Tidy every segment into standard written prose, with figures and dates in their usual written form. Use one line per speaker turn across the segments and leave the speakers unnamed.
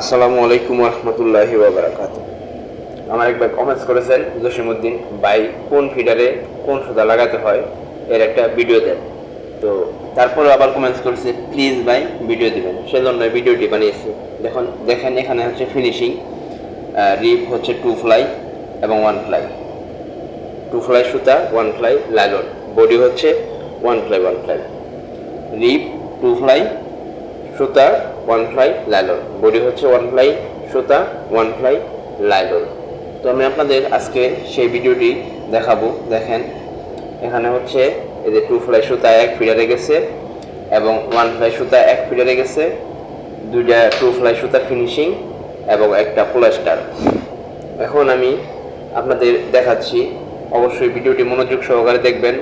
আসসালামু আলাইকুম রহমতুল্লাহি ওয়া বারাকাতুহু। আমার একবার কমেন্টস করেছেন জসিমউদ্দিন ভাই কোন ফিডারে কোন সুতা লাগাতে হয় এর একটা ভিডিও দেন। তো তারপরে আবার কমেন্টস করেছে প্লিজ ভাই ভিডিও দিবেন, সেজন্য ভিডিওটি বানিয়েছি। দেখেন এখানে হচ্ছে ফিনিশিং, রিপ হচ্ছে 2 ফ্লাই এবং 1 ফ্লাই, 2 ফ্লাই সুতা 1 ফ্লাই লাইলন, বডি হচ্ছে 1 ফ্লাই 1 ফ্লাই, রিপ 2 ফ্লাই সুতা 1 ফ্লাই লাইলন, বডি হচ্ছে 1 ফ্লাই সুতা 1 ফ্লাই লাইলন। তো আমি আপনাদের আজকে সেই ভিডিওটি দেখাবো। দেখেন এখানে হচ্ছে এই যে 2 ফ্লাই সুতা 1 ফিডারে গেছে এবং 1 ফ্লাই সুতা 1 ফিডারে গেছে, দুইটা 2 ফ্লাই সুতা ফিনিশিং এবং একটা পলাস্টার। এখন আমি আপনাদের দেখাচ্ছি, অবশ্যই ভিডিওটি মনোযোগ সহকারে দেখবেন।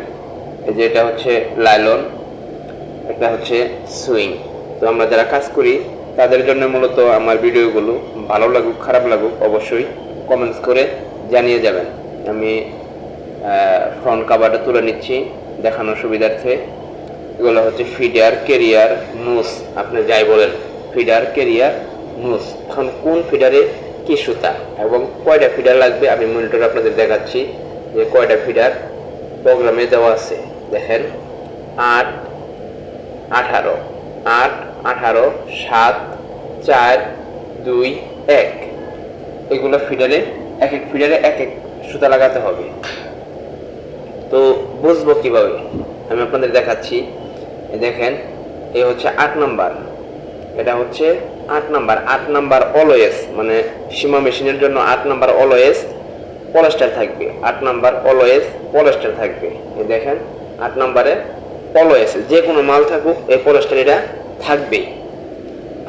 এই যে এটা হচ্ছে লাইলন, একটা হচ্ছে সুইং। তো আমরা যারা কাজ করি তাদের জন্য মূলত আমার ভিডিওগুলো, ভালো লাগুক খারাপ লাগুক অবশ্যই কমেন্টস করে জানিয়ে যাবেন। আমি ফ্রন্ট কাভারটা তুলে নিচ্ছি দেখানোর সুবিধার্থে। এগুলো হচ্ছে ফিডার, কেরিয়ার, নুস, আপনি যাই বলেন, ফিডার, কেরিয়ার, নুস। এখন কোন ফিডারে কি সুতা এবং কয়টা ফিডার লাগবে আমি মনিটরে আপনাদের দেখাচ্ছি যে কয়টা ফিডার প্রোগ্রামে দেওয়া আছে। দেখেন 8, 18, 8, 18, 7, 4, 2, 1, এগুলো ফিডারে এক এক ফিডারে এক এক সুতা লাগাতে হবে। তো বুঝবো কিভাবে আমি আপনাদের দেখাচ্ছি। দেখেন এই হচ্ছে 8 নাম্বার, এটা হচ্ছে 8 নাম্বার। 8 নাম্বার অলওয়েজ, মানে সীমা মেশিনের জন্য 8 নাম্বার অলওয়েজ পলাস্টার থাকবে, 8 নাম্বার অলওয়েজ পলাস্টার থাকবে। এই দেখেন 8 নাম্বারে অলওয়েজ যে কোনো মাল থাকুক এই পলাস্টার এটা থাকবেই,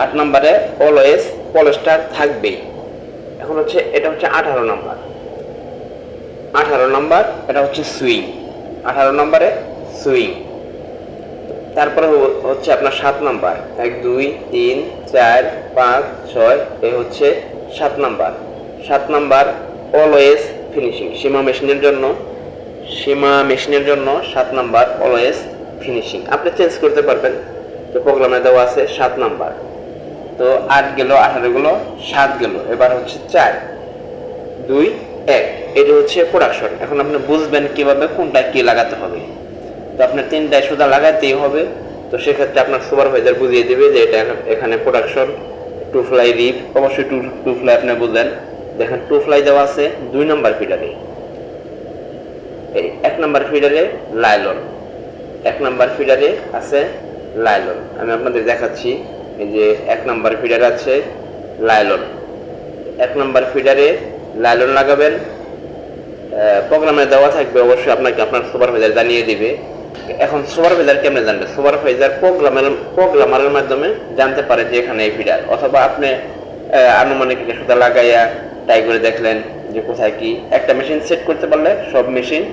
8 নাম্বারে অলওয়েজ পলাস্টার থাকবেই। এখন হচ্ছে এটা হচ্ছে 18 নাম্বার, 18 নাম্বার এটা হচ্ছে সুইং, 18 নাম্বারে সুইং। তারপরে হচ্ছে আপনার 7 নাম্বার, 1, 2, 3, 4, 5, 6, এই হচ্ছে 7 নাম্বার। 7 নাম্বার অলওয়েজ ফিনিশিং, সীমা মেশিনের জন্য 7 নাম্বার অলওয়েজ ফিনিশিং। আপনি চেঞ্জ করতে পারবেন, তো প্রোগ্রামে দেওয়া আছে 7 নাম্বার। তো 8 গেল, 18 গেল, 7 গেল, এবার হচ্ছে 4, 2, 1, এটা হচ্ছে প্রোডাকশন। এখন আপনি বুঝবেন কিভাবে কোনটা কি লাগাতে হবে। তো আপনার 3টায় সুতা লাগাতেই হবে। তো সেক্ষেত্রে আপনার সুপারভাইজার বুঝিয়ে দেবে যে এটা এখানে প্রোডাকশন 2 ফ্লাই রিপ, অবশ্যই 2 ফ্লাই আপনি বুঝলেন। দেখেন 2 ফ্লাই দেওয়া আছে 2 নাম্বার ফিডারে, এই 1 নাম্বার ফিডারে লাইলন, 1 নাম্বার ফিডারে আছে লাইলন। আমি আপনাদের দেখাচ্ছি, এই যে 1 নাম্বার ফিডারে আছে লাইলন, 1 নাম্বার ফিডারে লাইলন লাগাবেন। প্রোগ্রামে দেওয়া থাকবে, অবশ্যই আপনাকে আপনার সুপারভাইজার জানিয়ে দিবে। এখন সুপারভাইজার কেমনে জানবে? সুপারভাইজার প্রোগ্রামারের মাধ্যমে জানতে পারে যে এখানে এই ফিডার, অথবা আপনি আনুমানিক সুতা লাগাইয়া ট্রাই করে দেখলেন যে কোথায় কি। একটা মেশিন সেট করতে পারলে সব মেশিন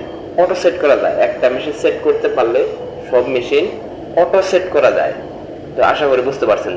অটো সেট করা যায়, একটা মেশিন সেট করতে পারলে সব মেশিন অটো সেট করা যায়। তো আশা করি বুঝতে পারছেন।